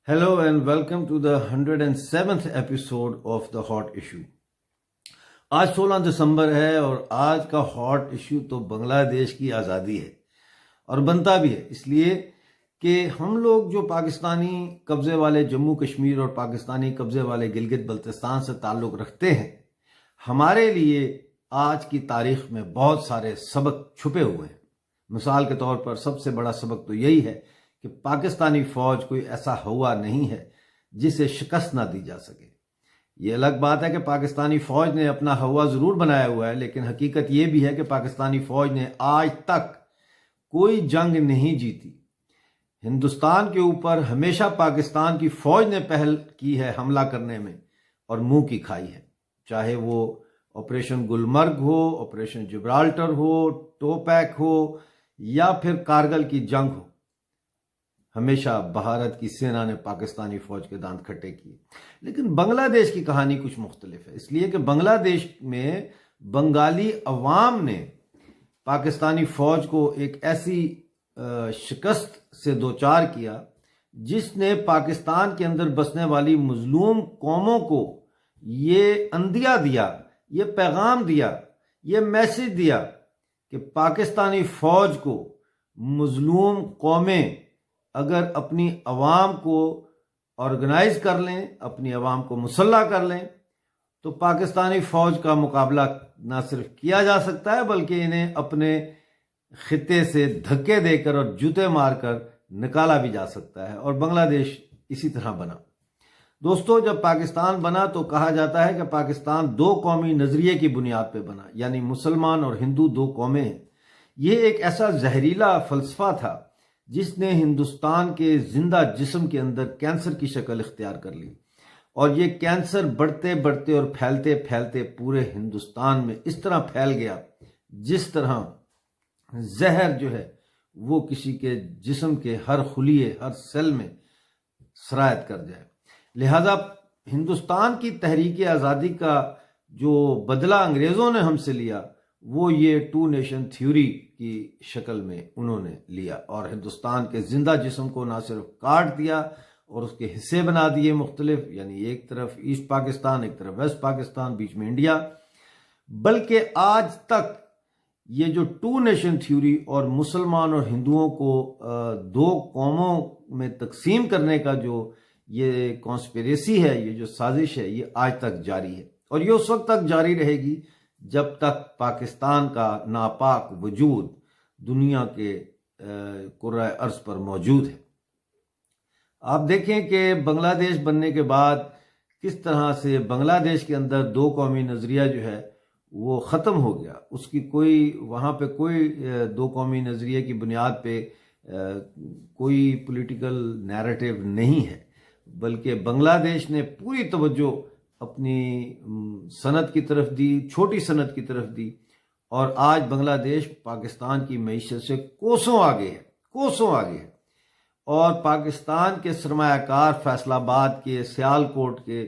Hello and welcome to the 107th episode of The Hot Issue. آج 16 دسمبر ہے اور آج کا ہاٹ ایشو تو بنگلہ دیش کی آزادی ہے اور بنتا بھی ہے، اس لیے کہ ہم لوگ جو پاکستانی قبضے والے جموں کشمیر اور پاکستانی قبضے والے گلگت بلتستان سے تعلق رکھتے ہیں، ہمارے لیے آج کی تاریخ میں بہت سارے سبق چھپے ہوئے ہیں۔ مثال کے طور پر سب سے بڑا سبق تو یہی ہے کہ پاکستانی فوج کوئی ایسا ہوا نہیں ہے جسے شکست نہ دی جا سکے۔ یہ الگ بات ہے کہ پاکستانی فوج نے اپنا ہوا ضرور بنایا ہوا ہے، لیکن حقیقت یہ بھی ہے کہ پاکستانی فوج نے آج تک کوئی جنگ نہیں جیتی۔ ہندوستان کے اوپر ہمیشہ پاکستان کی فوج نے پہل کی ہے حملہ کرنے میں اور منہ کی کھائی ہے، چاہے وہ آپریشن گلمرگ ہو، آپریشن جبرالٹر ہو، ٹوپیک ہو یا پھر کارگل کی جنگ ہو۔ ہمیشہ بھارت کی سینا نے پاکستانی فوج کے دانت کھٹے کیے۔ لیکن بنگلہ دیش کی کہانی کچھ مختلف ہے، اس لیے کہ بنگلہ دیش میں بنگالی عوام نے پاکستانی فوج کو ایک ایسی شکست سے دوچار کیا جس نے پاکستان کے اندر بسنے والی مظلوم قوموں کو یہ اندیہ دیا، یہ پیغام دیا، یہ میسج دیا کہ پاکستانی فوج کو مظلوم قومیں اگر اپنی عوام کو آرگنائز کر لیں، اپنی عوام کو مسلح کر لیں، تو پاکستانی فوج کا مقابلہ نہ صرف کیا جا سکتا ہے بلکہ انہیں اپنے خطے سے دھکے دے کر اور جوتے مار کر نکالا بھی جا سکتا ہے، اور بنگلہ دیش اسی طرح بنا۔ دوستو، جب پاکستان بنا تو کہا جاتا ہے کہ پاکستان دو قومی نظریے کی بنیاد پہ بنا، یعنی مسلمان اور ہندو دو قومیں ہیں۔ یہ ایک ایسا زہریلا فلسفہ تھا جس نے ہندوستان کے زندہ جسم کے اندر کینسر کی شکل اختیار کر لی، اور یہ کینسر بڑھتے بڑھتے اور پھیلتے پھیلتے پورے ہندوستان میں اس طرح پھیل گیا جس طرح زہر جو ہے وہ کسی کے جسم کے ہر خلیے، ہر سیل میں سرایت کر جائے۔ لہذا ہندوستان کی تحریک آزادی کا جو بدلہ انگریزوں نے ہم سے لیا وہ یہ ٹو نیشن تھیوری کی شکل میں انہوں نے لیا، اور ہندوستان کے زندہ جسم کو نہ صرف کاٹ دیا اور اس کے حصے بنا دیے مختلف، یعنی ایک طرف ایسٹ پاکستان، ایک طرف ویسٹ پاکستان، بیچ میں انڈیا، بلکہ آج تک یہ جو ٹو نیشن تھیوری اور مسلمان اور ہندوؤں کو دو قوموں میں تقسیم کرنے کا جو یہ کانسپیریسی ہے، یہ جو سازش ہے، یہ آج تک جاری ہے، اور یہ اس وقت تک جاری رہے گی جب تک پاکستان کا ناپاک وجود دنیا کے کرۂ ارض پر موجود ہے۔ آپ دیکھیں کہ بنگلہ دیش بننے کے بعد کس طرح سے بنگلہ دیش کے اندر دو قومی نظریہ جو ہے وہ ختم ہو گیا، اس کی کوئی وہاں پہ کوئی دو قومی نظریے کی بنیاد پہ کوئی پولیٹیکل نیریٹو نہیں ہے، بلکہ بنگلہ دیش نے پوری توجہ اپنی صنعت کی طرف دی، چھوٹی صنعت کی طرف دی، اور آج بنگلہ دیش پاکستان کی معیشت سے کوسوں آگے ہے، اور پاکستان کے سرمایہ کار فیصل آباد کے، سیالکوٹ کے،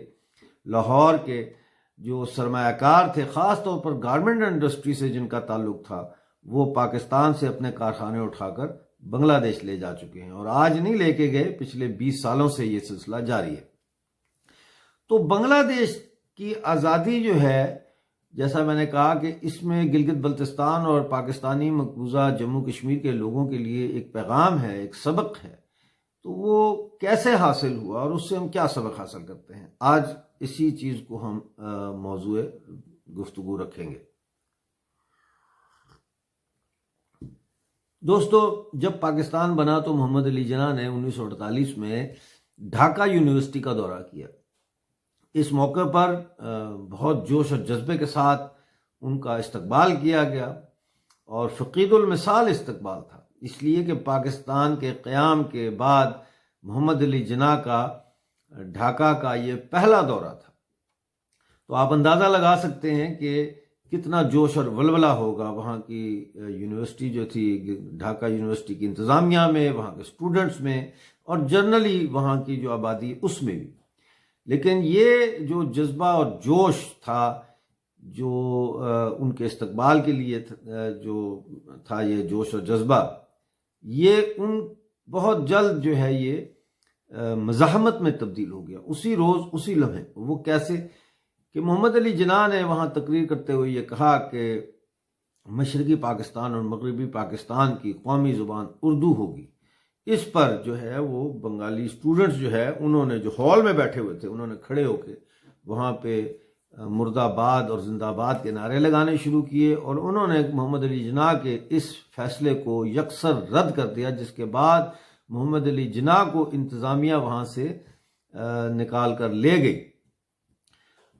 لاہور کے جو سرمایہ کار تھے، خاص طور پر گارمنٹ انڈسٹری سے جن کا تعلق تھا، وہ پاکستان سے اپنے کارخانے اٹھا کر بنگلہ دیش لے جا چکے ہیں، اور آج نہیں لے کے گئے، پچھلے 20 سالوں سے یہ سلسلہ جاری ہے۔ تو بنگلہ دیش کی آزادی جو ہے، جیسا میں نے کہا کہ اس میں گلگت بلتستان اور پاکستانی مقبوضہ جموں کشمیر کے لوگوں کے لیے ایک پیغام ہے، ایک سبق ہے، تو وہ کیسے حاصل ہوا اور اس سے ہم کیا سبق حاصل کرتے ہیں، آج اسی چیز کو ہم موضوع گفتگو رکھیں گے۔ دوستو، جب پاکستان بنا تو محمد علی جناح نے 1948 میں ڈھاکہ یونیورسٹی کا دورہ کیا۔ اس موقع پر بہت جوش اور جذبے کے ساتھ ان کا استقبال کیا گیا، اور فقید المثال استقبال تھا، اس لیے کہ پاکستان کے قیام کے بعد محمد علی جناح کا ڈھاکہ کا یہ پہلا دورہ تھا۔ تو آپ اندازہ لگا سکتے ہیں کہ کتنا جوش اور ولولہ ہوگا وہاں کی یونیورسٹی جو تھی، ڈھاکہ یونیورسٹی کی انتظامیہ میں، وہاں کے اسٹوڈنٹس میں، اور جنرلی وہاں کی جو آبادی اس میں بھی۔ لیکن یہ جو جذبہ اور جوش تھا جو ان کے استقبال کے لیے جو تھا، یہ جوش اور جذبہ، یہ ان بہت جلد جو ہے یہ مزاحمت میں تبدیل ہو گیا اسی روز اسی لمحے۔ وہ کیسے کہ محمد علی جناح نے وہاں تقریر کرتے ہوئے یہ کہا کہ مشرقی پاکستان اور مغربی پاکستان کی قومی زبان اردو ہوگی۔ اس پر جو ہے وہ بنگالی اسٹوڈنٹس جو ہے انہوں نے جو ہال میں بیٹھے ہوئے تھے انہوں نے کھڑے ہو کے وہاں پہ مرد آباد اور زندہ باد کے نعرے لگانے شروع کیے، اور انہوں نے محمد علی جناح کے اس فیصلے کو یکسر رد کر دیا، جس کے بعد محمد علی جناح کو انتظامیہ وہاں سے نکال کر لے گئی۔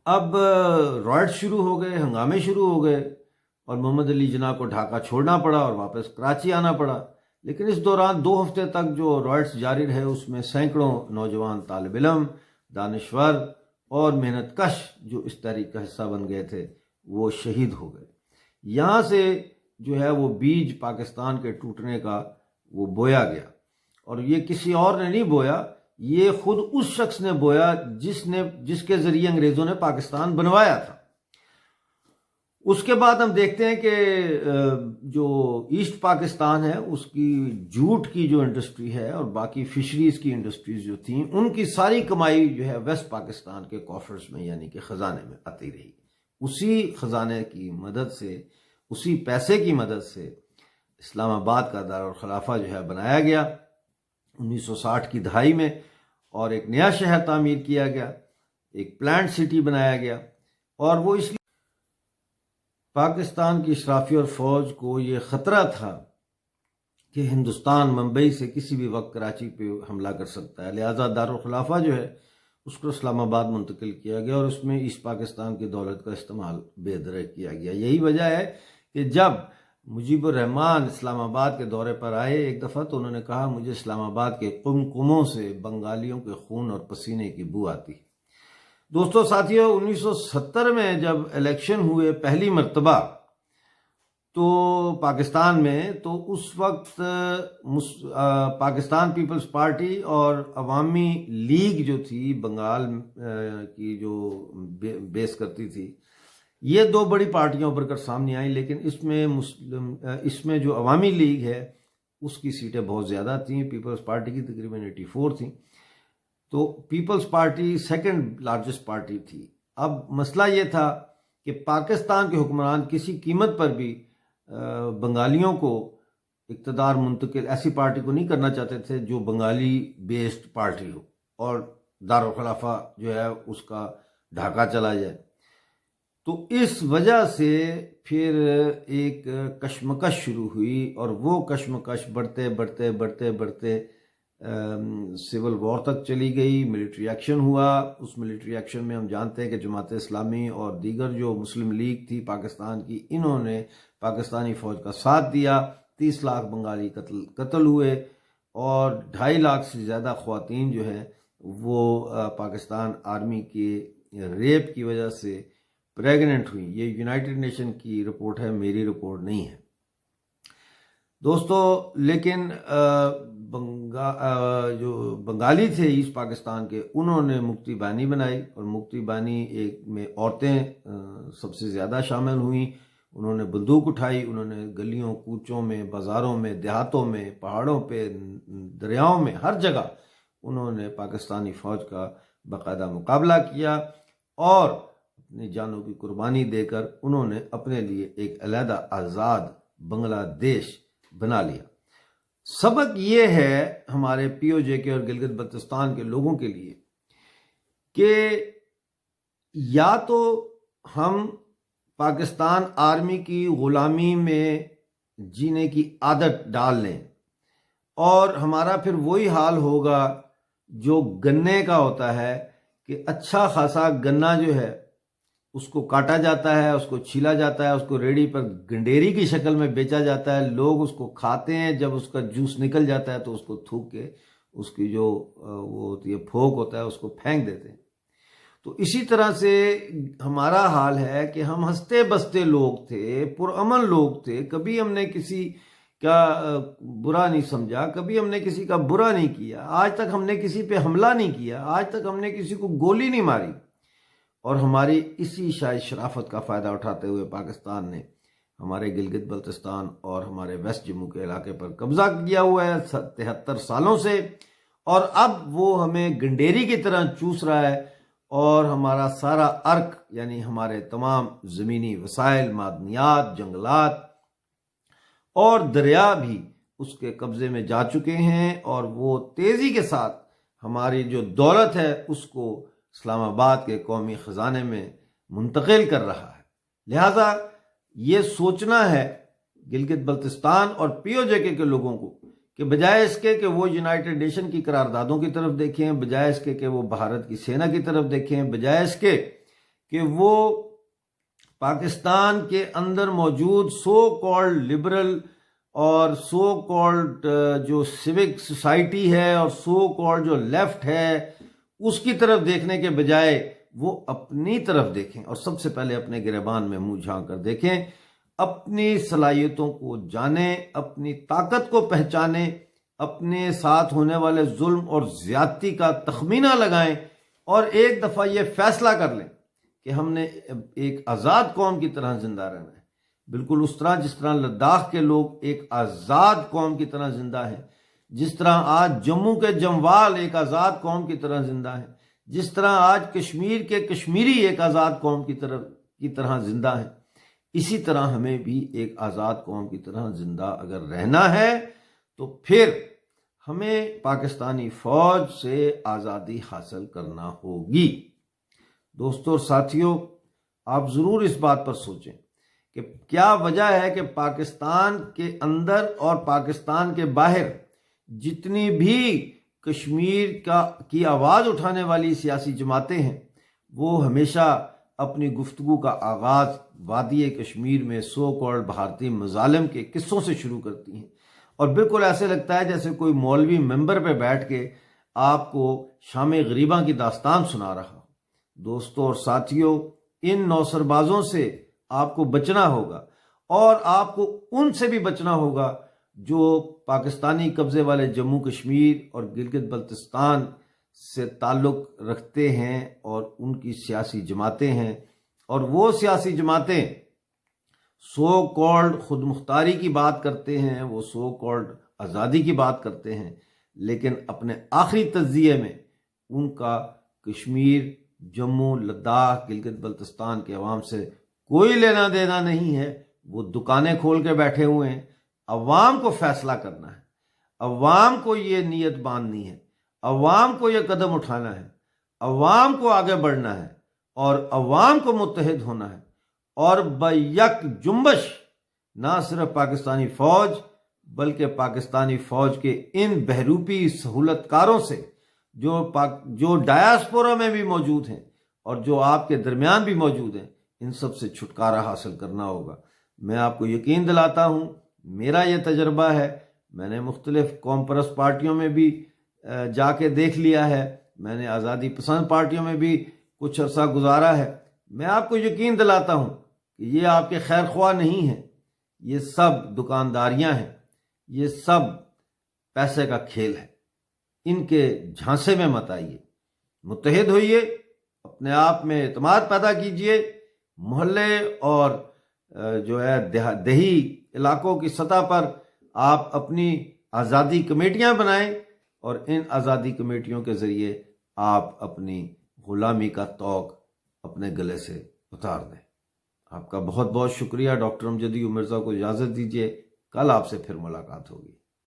اب رائٹ شروع ہو گئے، ہنگامے شروع ہو گئے، اور محمد علی جناح کو ڈھاکہ چھوڑنا پڑا اور واپس کراچی آنا پڑا۔ لیکن اس دوران 2 ہفتے تک جو رائٹس جاری رہے اس میں سینکڑوں نوجوان طالب علم، دانشور اور محنت کش جو اس تحریک کا حصہ بن گئے تھے وہ شہید ہو گئے۔ یہاں سے جو ہے وہ بیج پاکستان کے ٹوٹنے کا وہ بویا گیا، اور یہ کسی اور نے نہیں بویا، یہ خود اس شخص نے بویا جس کے ذریعے انگریزوں نے پاکستان بنوایا تھا۔ اس کے بعد ہم دیکھتے ہیں کہ جو ایسٹ پاکستان ہے اس کی جوٹ کی جو انڈسٹری ہے اور باقی فشریز کی انڈسٹریز جو تھیں ان کی ساری کمائی جو ہے ویسٹ پاکستان کے کوفرز میں یعنی کہ خزانے میں آتی رہی۔ اسی خزانے کی مدد سے، اسی پیسے کی مدد سے اسلام آباد کا دارالخلافہ جو ہے بنایا گیا 1960 کی دہائی میں، اور ایک نیا شہر تعمیر کیا گیا، ایک پلانٹ سٹی بنایا گیا، اور وہ اس لیے پاکستان کی اشرافی اور فوج کو یہ خطرہ تھا کہ ہندوستان ممبئی سے کسی بھی وقت کراچی پہ حملہ کر سکتا ہے، لہذا دارالخلافہ جو ہے اس کو اسلام آباد منتقل کیا گیا، اور اس میں ایسٹ پاکستان کی دولت کا استعمال بے درے کیا گیا۔ یہی وجہ ہے کہ جب مجیب الرحمان اسلام آباد کے دورے پر آئے ایک دفعہ تو انہوں نے کہا مجھے اسلام آباد کے قمقموں سے بنگالیوں کے خون اور پسینے کی بو آتی۔ دوستو ساتھیو، 1970 میں جب الیکشن ہوئے پہلی مرتبہ تو پاکستان میں، تو اس وقت پاکستان پیپلز پارٹی اور عوامی لیگ جو تھی بنگال کی جو بیس کرتی تھی، یہ 2 بڑی پارٹیاں ابھر کر سامنے آئیں، لیکن اس میں جو عوامی لیگ ہے اس کی سیٹیں بہت زیادہ تھیں، پیپلز پارٹی کی تقریباً 84 تھیں، تو peoples party second largest party تھی۔ اب مسئلہ یہ تھا کہ پاکستان کے حکمران کسی قیمت پر بھی بنگالیوں کو اقتدار منتقل ایسی پارٹی کو نہیں کرنا چاہتے تھے جو بنگالی بیسڈ پارٹی ہو اور دارالخلافہ جو ہے اس کا ڈھاکہ چلا جائے۔ تو اس وجہ سے پھر ایک کشمکش شروع ہوئی، اور وہ کشمکش بڑھتے بڑھتے بڑھتے بڑھتے سول وار تک چلی گئی، ملٹری ایکشن ہوا۔ اس ملٹری ایکشن میں ہم جانتے ہیں کہ جماعت اسلامی اور دیگر جو مسلم لیگ تھی پاکستان کی، انہوں نے پاکستانی فوج کا ساتھ دیا، 30 لاکھ بنگالی قتل ہوئے، اور 2.5 لاکھ سے زیادہ خواتین جو ہیں وہ پاکستان آرمی کے ریپ کی وجہ سے پریگننٹ ہوئی۔ یہ یونائٹڈ نیشن کی رپورٹ ہے، میری رپورٹ نہیں ہے دوستو۔ لیکن جو بنگالی تھے ایسٹ پاکستان کے، انہوں نے مکتی بانی بنائی، اور مکتی بانی ایک میں عورتیں سب سے زیادہ شامل ہوئیں۔ انہوں نے بندوق اٹھائی، انہوں نے گلیوں کوچوں میں، بازاروں میں، دیہاتوں میں، پہاڑوں پہ، دریاؤں میں، ہر جگہ انہوں نے پاکستانی فوج کا باقاعدہ مقابلہ کیا، اور اپنی جانوں کی قربانی دے کر انہوں نے اپنے لیے ایک علیحدہ آزاد بنگلہ دیش بنا لیا۔ سبق یہ ہے ہمارے پی او جے کے اور گلگت بلتستان کے لوگوں کے لیے کہ یا تو ہم پاکستان آرمی کی غلامی میں جینے کی عادت ڈال لیں، اور ہمارا پھر وہی حال ہوگا جو گنے کا ہوتا ہے کہ اچھا خاصا گنا جو ہے اس کو کاٹا جاتا ہے، اس کو چھیلا جاتا ہے، اس کو ریڑھی پر گنڈیری کی شکل میں بیچا جاتا ہے، لوگ اس کو کھاتے ہیں، جب اس کا جوس نکل جاتا ہے تو اس کو تھوک کے اس کی جو وہ ہوتی ہے پھوک ہوتا ہے اس کو پھینک دیتے ہیں۔ تو اسی طرح سے ہمارا حال ہے کہ ہم ہنستے بستے لوگ تھے، پرامن لوگ تھے، کبھی ہم نے کسی کا برا نہیں سمجھا، کبھی ہم نے کسی کا برا نہیں کیا، آج تک ہم نے کسی پہ حملہ نہیں کیا، آج تک ہم نے کسی کو گولی نہیں ماری، اور ہماری اسی شاید شرافت کا فائدہ اٹھاتے ہوئے پاکستان نے ہمارے گلگت بلتستان اور ہمارے ویسٹ جموں کے علاقے پر قبضہ کیا ہوا ہے 73 سالوں سے، اور اب وہ ہمیں گنڈیری کی طرح چوس رہا ہے، اور ہمارا سارا ارک یعنی ہمارے تمام زمینی وسائل، معدنیات، جنگلات اور دریا بھی اس کے قبضے میں جا چکے ہیں، اور وہ تیزی کے ساتھ ہماری جو دولت ہے اس کو اسلام آباد کے قومی خزانے میں منتقل کر رہا ہے۔ لہٰذا یہ سوچنا ہے گلگت بلتستان اور پی او جے کے لوگوں کو کہ بجائے اس کے کہ وہ یونائٹڈ نیشن کی قراردادوں کی طرف دیکھیں، بجائے اس کے کہ وہ بھارت کی سینا کی طرف دیکھیں، بجائے اس کے کہ وہ پاکستان کے اندر موجود سو کالڈ لبرل اور سو کالڈ جو سیوک سوسائٹی ہے اور سو کالڈ جو لیفٹ ہے اس کی طرف دیکھنے کے بجائے وہ اپنی طرف دیکھیں، اور سب سے پہلے اپنے گریبان میں منہ جھانک کر دیکھیں، اپنی صلاحیتوں کو جانیں، اپنی طاقت کو پہچانیں، اپنے ساتھ ہونے والے ظلم اور زیادتی کا تخمینہ لگائیں، اور ایک دفعہ یہ فیصلہ کر لیں کہ ہم نے ایک آزاد قوم کی طرح زندہ رہنا ہے، بالکل اس طرح جس طرح لداخ کے لوگ ایک آزاد قوم کی طرح زندہ ہیں، جس طرح آج جموں کے جموال ایک آزاد قوم کی طرح زندہ ہیں، جس طرح آج کشمیر کے کشمیری ایک آزاد قوم کی طرح زندہ ہیں، اسی طرح ہمیں بھی ایک آزاد قوم کی طرح زندہ اگر رہنا ہے تو پھر ہمیں پاکستانی فوج سے آزادی حاصل کرنا ہوگی۔ دوستو اور ساتھیوں، آپ ضرور اس بات پر سوچیں کہ کیا وجہ ہے کہ پاکستان کے اندر اور پاکستان کے باہر جتنی بھی کشمیر کی آواز اٹھانے والی سیاسی جماعتیں ہیں وہ ہمیشہ اپنی گفتگو کا آغاز وادی کشمیر میں سو کالڈ بھارتی مظالم کے قصوں سے شروع کرتی ہیں، اور بالکل ایسے لگتا ہے جیسے کوئی مولوی ممبر پہ بیٹھ کے آپ کو شام غریباں کی داستان سنا رہا۔ دوستو اور ساتھیوں، ان نوسربازوں سے آپ کو بچنا ہوگا، اور آپ کو ان سے بھی بچنا ہوگا جو پاکستانی قبضے والے جموں کشمیر اور گلگت بلتستان سے تعلق رکھتے ہیں، اور ان کی سیاسی جماعتیں ہیں، اور وہ سیاسی جماعتیں سو کالڈ خود مختاری کی بات کرتے ہیں، وہ سو کالڈ آزادی کی بات کرتے ہیں، لیکن اپنے آخری تجزیے میں ان کا کشمیر، جموں، لداخ، گلگت بلتستان کے عوام سے کوئی لینا دینا نہیں ہے۔ وہ دکانیں کھول کے بیٹھے ہوئے ہیں۔ عوام کو فیصلہ کرنا ہے، عوام کو یہ نیت باندھنی ہے، عوام کو یہ قدم اٹھانا ہے، عوام کو آگے بڑھنا ہے، اور عوام کو متحد ہونا ہے، اور بیک جنبش نہ صرف پاکستانی فوج بلکہ پاکستانی فوج کے ان بہروپی سہولت کاروں سے جو ڈایاسپورا میں بھی موجود ہیں اور جو آپ کے درمیان بھی موجود ہیں، ان سب سے چھٹکارا حاصل کرنا ہوگا۔ میں آپ کو یقین دلاتا ہوں، میرا یہ تجربہ ہے، میں نے مختلف قوم پرست پارٹیوں میں بھی جا کے دیکھ لیا ہے، میں نے آزادی پسند پارٹیوں میں بھی کچھ عرصہ گزارا ہے۔ میں آپ کو یقین دلاتا ہوں کہ یہ آپ کے خیر خواہ نہیں ہیں، یہ سب دکانداریاں ہیں، یہ سب پیسے کا کھیل ہے۔ ان کے جھانسے میں مت آئیے، متحد ہوئیے، اپنے آپ میں اعتماد پیدا کیجئے، محلے اور جو ہے دیہی علاقوں کی سطح پر آپ اپنی آزادی کمیٹیاں بنائیں، اور ان آزادی کمیٹیوں کے ذریعے آپ اپنی غلامی کا طوق اپنے گلے سے اتار دیں۔ آپ کا بہت بہت شکریہ۔ ڈاکٹر امجد ایوب مرزا کو اجازت دیجیے، کل آپ سے پھر ملاقات ہوگی۔